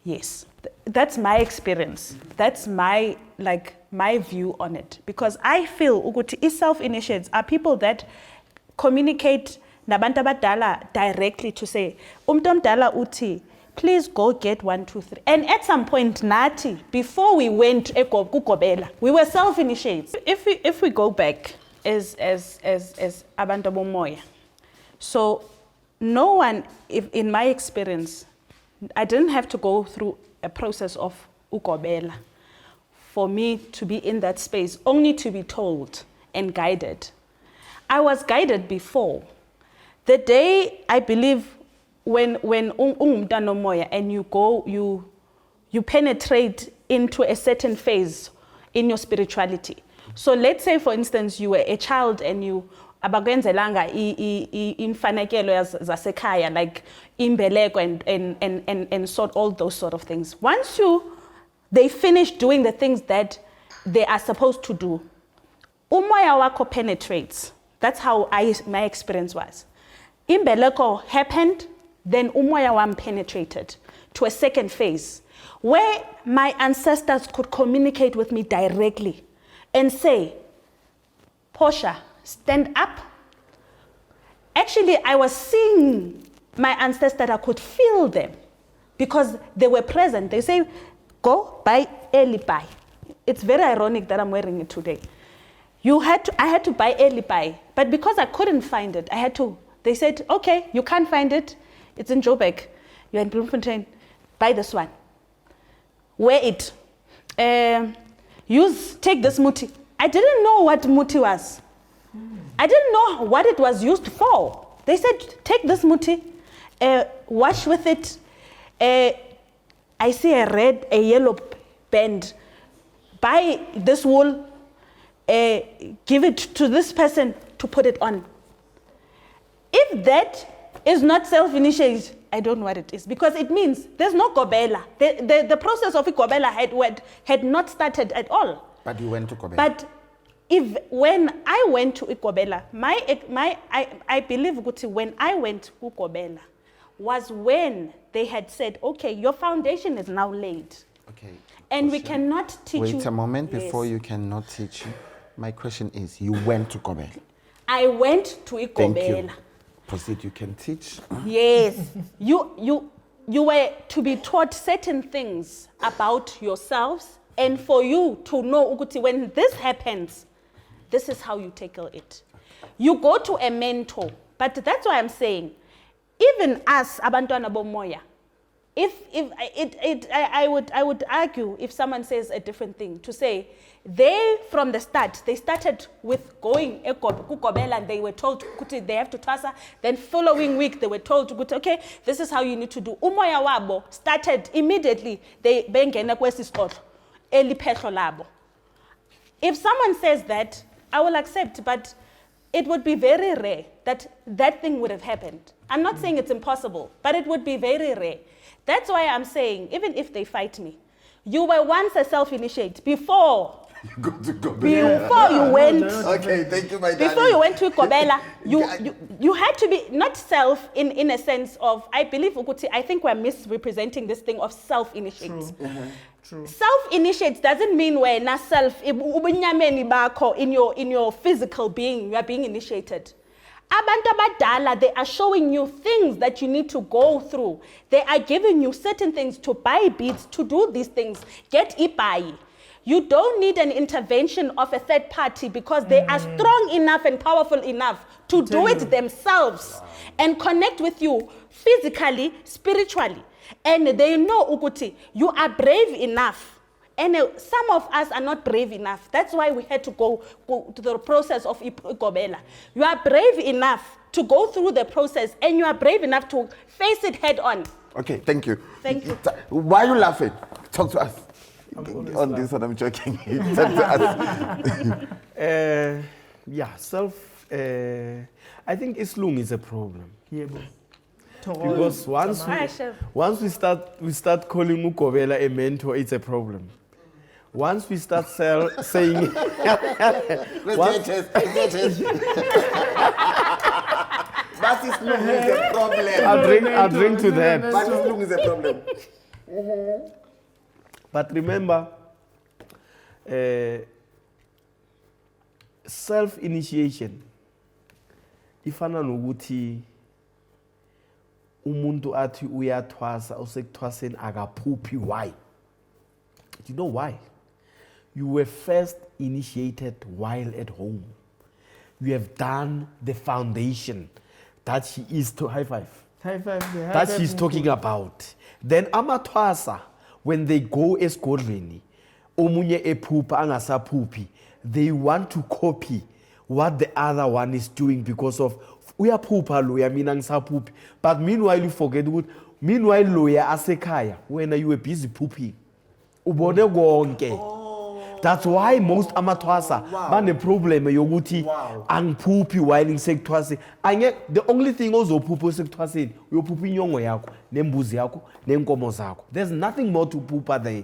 Yes, that's my experience. That's my view on it, because I feel ukuthi self-initiates are people that communicate nabantu abadala directly to say umuntu omdala uthi please go get 1 2 3, and at some point nathi before we went kugobela we were self-initiates. If we go back as abantu bomoya, so no one, in my experience, I didn't have to go through a process of ukobela for me to be in that space, only to be told and guided. I was guided before. The day, I believe, when moya and you go, you penetrate into a certain phase in your spirituality. So let's say, for instance, you were a child and you abakwenzelanga imfanekelo zasekhaya, like imbeleko and sort all those sort of things. Once they finish doing the things that they are supposed to do, umoya wako penetrates. That's how my experience was. Imbeleko happened, then umoya wam penetrated to a second phase where my ancestors could communicate with me directly and say, Portia, stand up. Actually, I was seeing my ancestors, I could feel them because they were present. They say, go buy early buy. It's very ironic that I'm wearing it today. I had to buy early buy, but because I couldn't find it, they said, okay, you can't find it. It's in Joburg. You're in Bloemfontein. Buy this one. Wear it. Take this muti. I didn't know what muti was. I didn't know what it was used for. They said, take this muti, wash with it. I see a yellow band. Buy this wool, give it to this person to put it on. If that is not self-initiated, I don't know what it is, because it means there's no gobela. The process of gobela had not started at all. But you went to Kobela. But if when I went to Igobela, I believe ukuthi when I went to Igobela was when they had said, okay, your foundation is now laid. Okay. And we cannot teach you. Wait a moment Yes. before you cannot teach you. My question is, you went to Gobela. I went to Thank you. Igobela. Proceed, you can teach. Yes. You were to be taught certain things about yourselves, and for you to know ukuthi when this happens, this is how you tackle it. You go to a mentor, but that's why I'm saying, even us, abantwana bomoya, I would argue if someone says a different thing, to say they from the start they started with going kugobela and they were told ukuthi they have to twasa, then following week they were told ukuthi okay, this is how you need to do. Umoya wabo started immediately, they bengena kwesisikolo eliphehlo labo. If someone says that, I will accept, but it would be very rare that that thing would have happened. I'm not saying it's impossible, but it would be very rare. That's why I'm saying, even if they fight me, you were once a self-initiate before Go to Gobela. before you went. Okay, thank you, my darling. Before you went to Igobela, you had to be not self in a sense of, I believe ukuthi, I think we're misrepresenting this thing of self-initiates. True. Self-initiates doesn't mean we're not self ubunyameni bakho in your physical being, you are being initiated. Abantu abadala, they are showing you things that you need to go through. They are giving you certain things to buy beads, to do these things. Get ibai. You don't need an intervention of a third party because they are strong enough and powerful enough to do it themselves and connect with you physically, spiritually. And they know ukuthi you are brave enough. And some of us are not brave enough. That's why we had to go to the process of Igobela. You are brave enough to go through the process, and you are brave enough to face it head on. Okay, thank you. Thank you. Why are you laughing? Talk to us. On this one, I'm joking. Talk to us. I think Islung is a problem. Yebo. Because once we start calling Mukobela a mentor, it's a problem. Once we start saying Let's get But Islung is a problem. I drink to that. But Islung is a problem. But remember, self-initiation ifana nokuthi umuntu athi uyathwasa usekuthwaseni akaphuphi. Why? Do you know why? You were first initiated while at home. You have done the foundation that she is to high five. High five. That she's talking about. Then amathwasa, when they go esigodlweni, omunye ephupha angasaphuphi, they want to copy what the other one is doing because of uyaphupha loya mina ngisaphuphi. But meanwhile you forget ukuthi meanwhile loya asekhaya wena you were busy pooping. Ubone konke. That's why most amathwasa bane problem yokuthi angiphuphi while ngisekuthwaseni. The only thing ozophupha usekuthwaseni uyophupha inyongo yakho nembuzi yakho nenkomo zakho. There's nothing more to phupha there.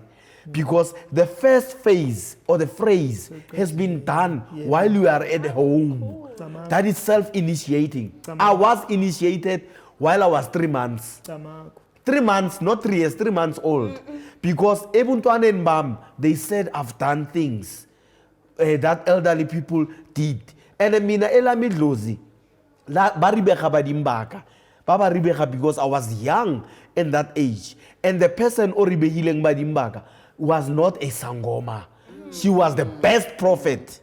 Because the first phase or the phrase has been done while you are at home. That is self-initiating. I was initiated while I was 3 months. 3 months, not 3 years, 3 months old. Because ebuntwana and bam, they said I've done things that elderly people did. And mina elami dlozi, baribeha badimbaka. Baba ribeha because I was young in that age. And the person oribehileng badimbaka was not a sangoma. She was the best prophet,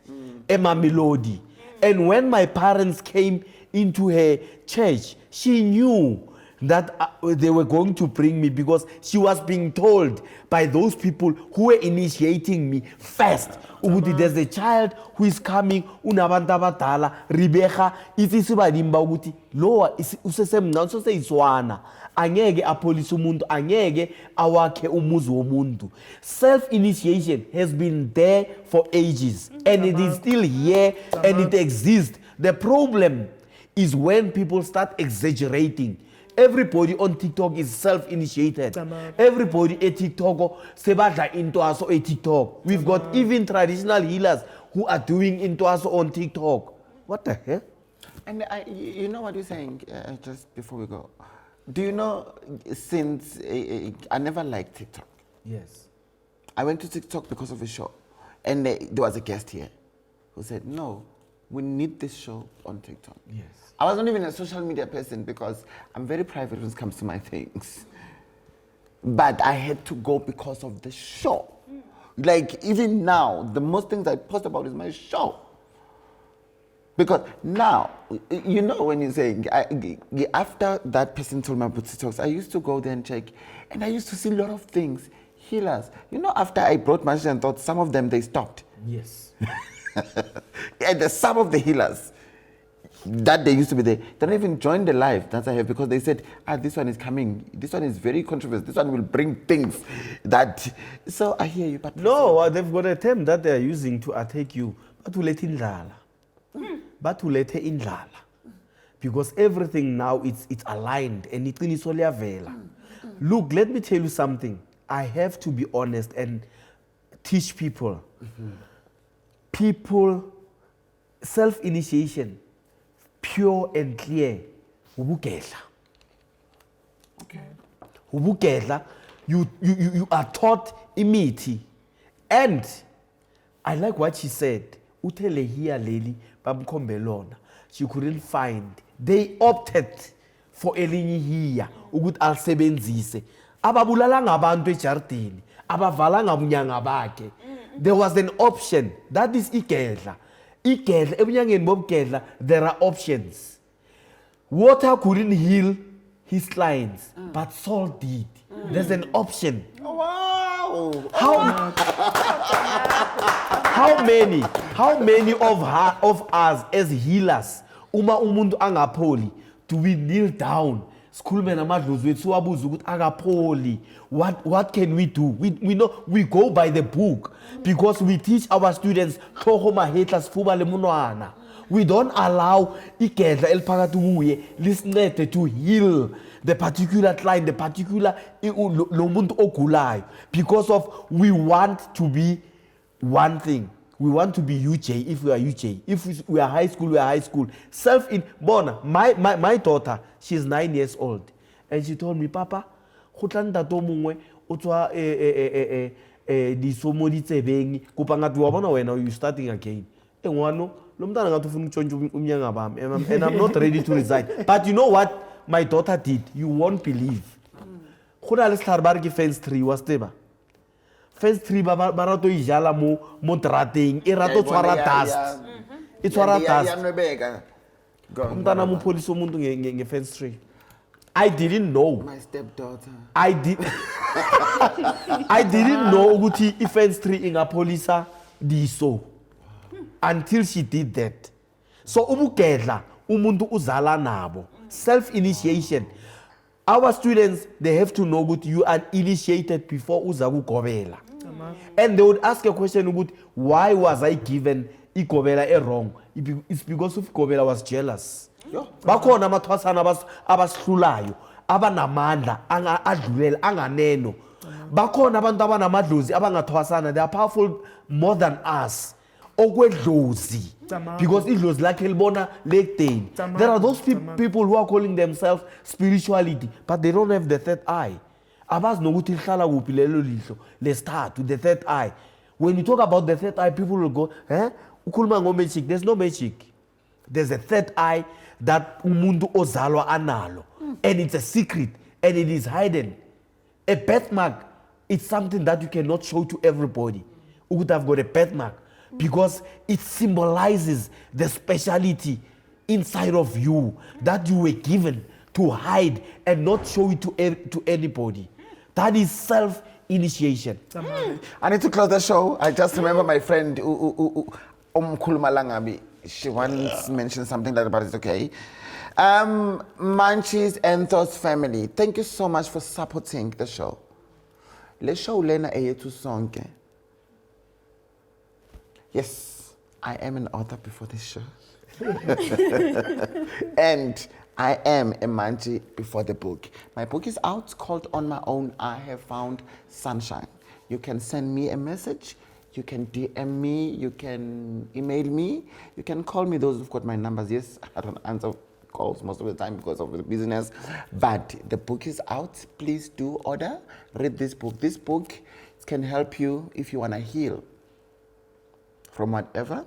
Emma Melody. And when my parents came into her church, she knew that they were going to bring me because she was being told by those people who were initiating me first. Ukuthi there's a child who is coming, unabantu abadala, ribeha, ithi sibadimba ukuthi lowa usesemna useseyiswana. Angeke apolice umuntu, angeke awakhe umuzi womuntu. Self-initiation has been there for ages and it is still here and it exists. The problem is when people start exaggerating. Everybody on TikTok is self-initiated. Everybody at TikTok sebadla into aso at TikTok. We've got even traditional healers who are doing Intwaso on TikTok. What the hell? And you know what you're saying, just before we go. Do you know, since I never liked TikTok. Yes. I went to TikTok because of a show. And there was a guest here who said, no, we need this show on TikTok. Yes. I was not even a social media person because I'm very private when it comes to my things. But I had to go because of the show. Like, even now, the most things I post about is my show. Because now, you know, when you're saying, after that person told me about TikToks, I used to go there and check, and I used to see a lot of things, healers. You know, after I brought Manchis and Thoughts, some of them, they stopped. Yes. And some of the healers that they used to be there, they don't even join the live that I have because they said, this one is coming. This one is very controversial. This one will bring things that. So I hear you, but No, they've got a term that they're using to attack you. Bathulethe indlala. Bathulethe indlala. Because everything now it's aligned and iqiniso liyavela. Look, let me tell you something. I have to be honest and teach people. People, self-initiation, pure and clear. Ubukela. Okay. Ubukela. You are taught imithi. And I like what she said. Utele here leli bamkhombe lona. She couldn't find. They opted for elinye here ukuthi alisebenzise. Ababulala ngabantu ejardini, abavala ngabunyanga bakhe. There was an option. That is igedla. Igedla ebunyangeni bobugedla there are options. Water couldn't heal his clients, but salt did. There's an option. Wow. How many of us as healers, uma umuntu angapholi, do we kneel down? Sikhulume namadlozi wethu siwabuza ukuthi akapholi. What can we do? We know we go by the book because we teach our students hloko mahetla sifuba lemunwana. We don't allow igedla eliphakathi kuye lisincede to heal the particular client, the particular lo muntu ogulayo, because of we want to be one thing. We want to be UJ if we are UJ. If we are high school, we are high school. Bona, my daughter, she's 9 years old. And she told me, Papa, go tla ntato mongwe o tswa disomo di tsebeng kopa ngathi wa bona wena you starting again. Ngwano lo mntana ngathi ufuna ukutshontsha umnyanga bami and I'm not ready to resign. But you know what my daughter did? You won't believe. Go na le setlhare ba re ke fence tree wa steba. Fence tree ba rato ijala mo trateng e rato tshwara dust. E tshwara dust. Umntana mo police umuntu nge fence tree. I didn't know. My stepdaughter. I didn't know ukuthi i-fence tree ingapolisa diso until she did that. So ubugedla umuntu uzala nabo. Self-initiation. Our students, they have to know that you are initiated before uza kugobela. And they would ask a question about why was I given igobela wrong? It's because of igobela was jealous. Bakhona amathwasana abasihlulayo abanamandla adlulela anganeno. Bakhona abantu abanamadlozi abangathwasana, they are powerful more than us. Okwedlozi. Because idlozi lakhe libona lekudeni. There are those people who are calling themselves spirituality, but they don't have the third eye. Abazi nokuthi lihlala kuphi lelo lihlo lesithathu, the third eye. When you talk about the third eye, people will go, ukhuluma ngo-magic. There's no magic. There's a third eye that umuntu ozalwa analo. And it's a secret. And it is hidden. A birthmark, it's something that you cannot show to everybody. Who would have got a birthmark? Because it symbolizes the speciality inside of you that you were given to hide and not show it to anybody. That is self-initiation. I need to close the show. I just remember my friend Langabi. She once mentioned something that about it's okay. Manchis and Thoughts family, thank you so much for supporting the show. Le show lena eyetu sonke. Yes, I am an author before this show. And I am a Manchi before the book. My book is out, called On My Own. I Have Found Sunshine. You can send me a message. You can DM me, you can email me, you can call me. Those who've got my numbers. Yes, I don't answer calls most of the time because of the business. But the book is out. Please do order. Read this book. This book can help you if you want to heal from whatever.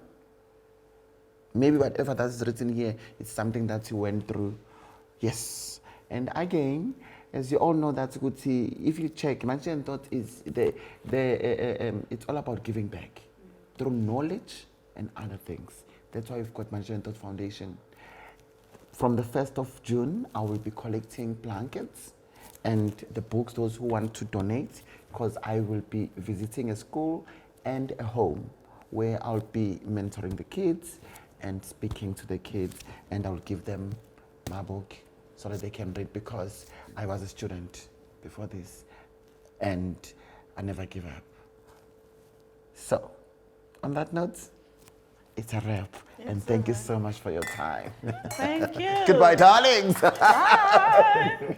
Maybe whatever that's written here, it's something that you went through. Yes. And again, as you all know, that's good. See, if you check, Manchi and Thought is it's all about giving back through knowledge and other things. That's why we've got Manchi and Thought Foundation. From the 1st of June, I will be collecting blankets and the books, those who want to donate, because I will be visiting a school and a home where I'll be mentoring the kids and speaking to the kids, and I'll give them my book so that they can read, because I was a student before this and I never give up. So, on that note, it's a wrap. And thank you so much for your time. Thank you. Goodbye, darlings. Bye.